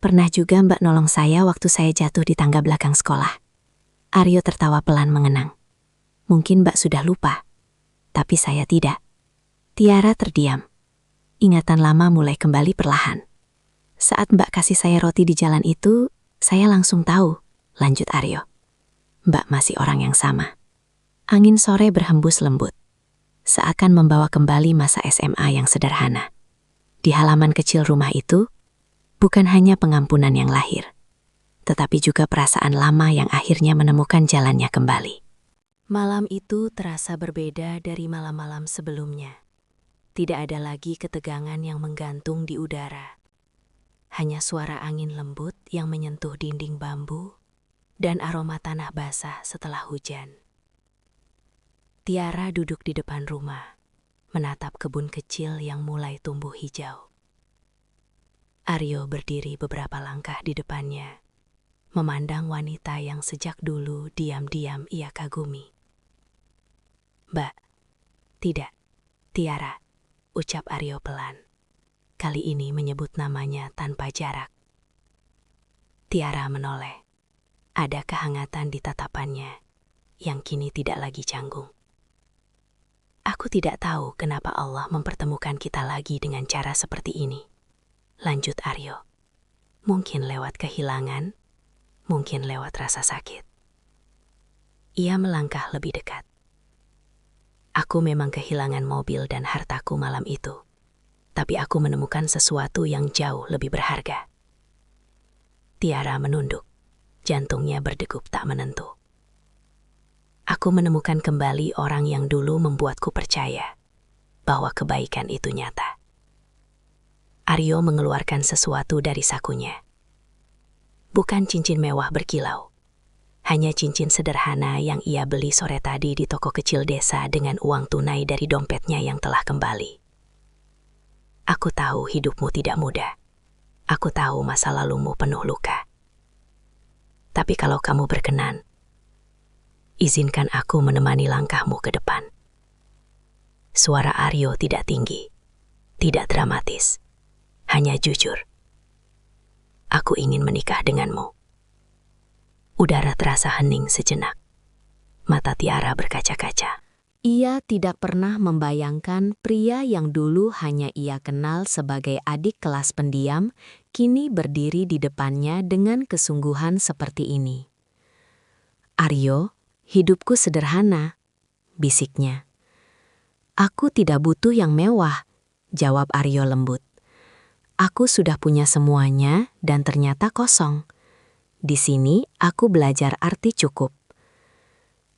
Pernah juga Mbak nolong saya waktu saya jatuh di tangga belakang sekolah. Aryo tertawa pelan mengenang. Mungkin Mbak sudah lupa. Tapi saya tidak. Tiara terdiam. Ingatan lama mulai kembali perlahan. Saat Mbak kasih saya roti di jalan itu, saya langsung tahu, lanjut Aryo. Mbak masih orang yang sama. Angin sore berhembus lembut, seakan membawa kembali masa SMA yang sederhana. Di halaman kecil rumah itu, bukan hanya pengampunan yang lahir, tetapi juga perasaan lama yang akhirnya menemukan jalannya kembali. Malam itu terasa berbeda dari malam-malam sebelumnya. Tidak ada lagi ketegangan yang menggantung di udara. Hanya suara angin lembut yang menyentuh dinding bambu dan aroma tanah basah setelah hujan. Tiara duduk di depan rumah, menatap kebun kecil yang mulai tumbuh hijau. Aryo berdiri beberapa langkah di depannya, memandang wanita yang sejak dulu diam-diam ia kagumi. "Mbak." "Tidak, Tiara," ucap Aryo pelan. Kali ini menyebut namanya tanpa jarak. Tiara menoleh. Ada kehangatan di tatapannya yang kini tidak lagi canggung. "Aku tidak tahu kenapa Allah mempertemukan kita lagi dengan cara seperti ini," lanjut Aryo. "Mungkin lewat kehilangan, mungkin lewat rasa sakit." Ia melangkah lebih dekat. "Aku memang kehilangan mobil dan hartaku malam itu, tapi aku menemukan sesuatu yang jauh lebih berharga." Tiara menunduk, jantungnya berdegup tak menentu. "Aku menemukan kembali orang yang dulu membuatku percaya bahwa kebaikan itu nyata." Aryo mengeluarkan sesuatu dari sakunya. Bukan cincin mewah berkilau, hanya cincin sederhana yang ia beli sore tadi di toko kecil desa dengan uang tunai dari dompetnya yang telah kembali. "Aku tahu hidupmu tidak mudah. Aku tahu masa lalumu penuh luka. Tapi kalau kamu berkenan, izinkan aku menemani langkahmu ke depan." Suara Aryo tidak tinggi, tidak dramatis, hanya jujur. "Aku ingin menikah denganmu." Udara terasa hening sejenak. Mata Tiara berkaca-kaca. Ia tidak pernah membayangkan pria yang dulu hanya ia kenal sebagai adik kelas pendiam, kini berdiri di depannya dengan kesungguhan seperti ini. "Aryo, hidupku sederhana," bisiknya. "Aku tidak butuh yang mewah," jawab Aryo lembut. "Aku sudah punya semuanya dan ternyata kosong. Di sini aku belajar arti cukup."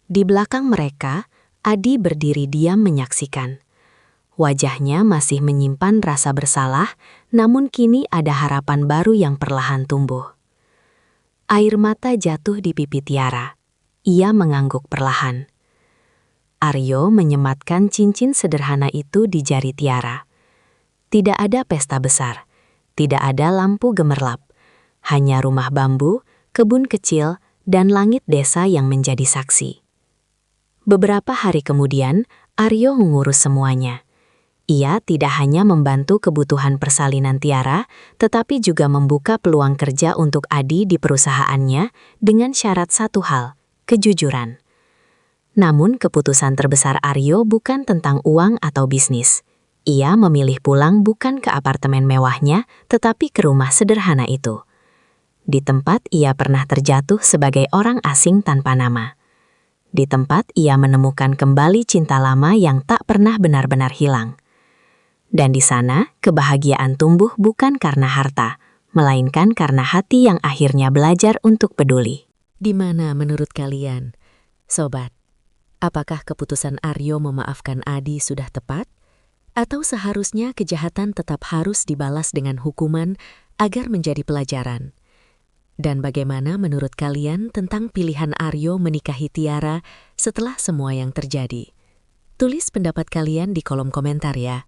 Di belakang mereka, Adi berdiri diam menyaksikan. Wajahnya masih menyimpan rasa bersalah, namun kini ada harapan baru yang perlahan tumbuh. Air mata jatuh di pipi Tiara. Ia mengangguk perlahan. Aryo menyematkan cincin sederhana itu di jari Tiara. Tidak ada pesta besar, tidak ada lampu gemerlap, hanya rumah bambu, kebun kecil, dan langit desa yang menjadi saksi. Beberapa hari kemudian, Aryo mengurus semuanya. Ia tidak hanya membantu kebutuhan persalinan Tiara, tetapi juga membuka peluang kerja untuk Adi di perusahaannya dengan syarat satu hal, kejujuran. Namun keputusan terbesar Aryo bukan tentang uang atau bisnis. Ia memilih pulang bukan ke apartemen mewahnya, tetapi ke rumah sederhana itu. Di tempat ia pernah terjatuh sebagai orang asing tanpa nama. Di tempat ia menemukan kembali cinta lama yang tak pernah benar-benar hilang. Dan di sana, kebahagiaan tumbuh bukan karena harta, melainkan karena hati yang akhirnya belajar untuk peduli. Di mana menurut kalian, sobat? Apakah keputusan Aryo memaafkan Adi sudah tepat? Atau seharusnya kejahatan tetap harus dibalas dengan hukuman agar menjadi pelajaran? Dan bagaimana menurut kalian tentang pilihan Aryo menikahi Tiara setelah semua yang terjadi? Tulis pendapat kalian di kolom komentar ya.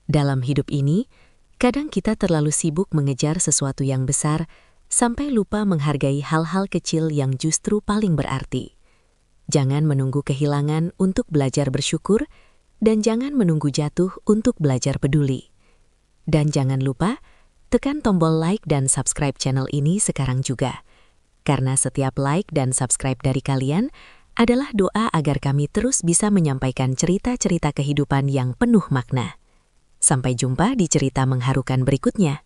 Dalam hidup ini, kadang kita terlalu sibuk mengejar sesuatu yang besar sampai lupa menghargai hal-hal kecil yang justru paling berarti. Jangan menunggu kehilangan untuk belajar bersyukur, dan jangan menunggu jatuh untuk belajar peduli. Dan jangan lupa, tekan tombol like dan subscribe channel ini sekarang juga. Karena setiap like dan subscribe dari kalian adalah doa agar kami terus bisa menyampaikan cerita-cerita kehidupan yang penuh makna. Sampai jumpa di cerita mengharukan berikutnya.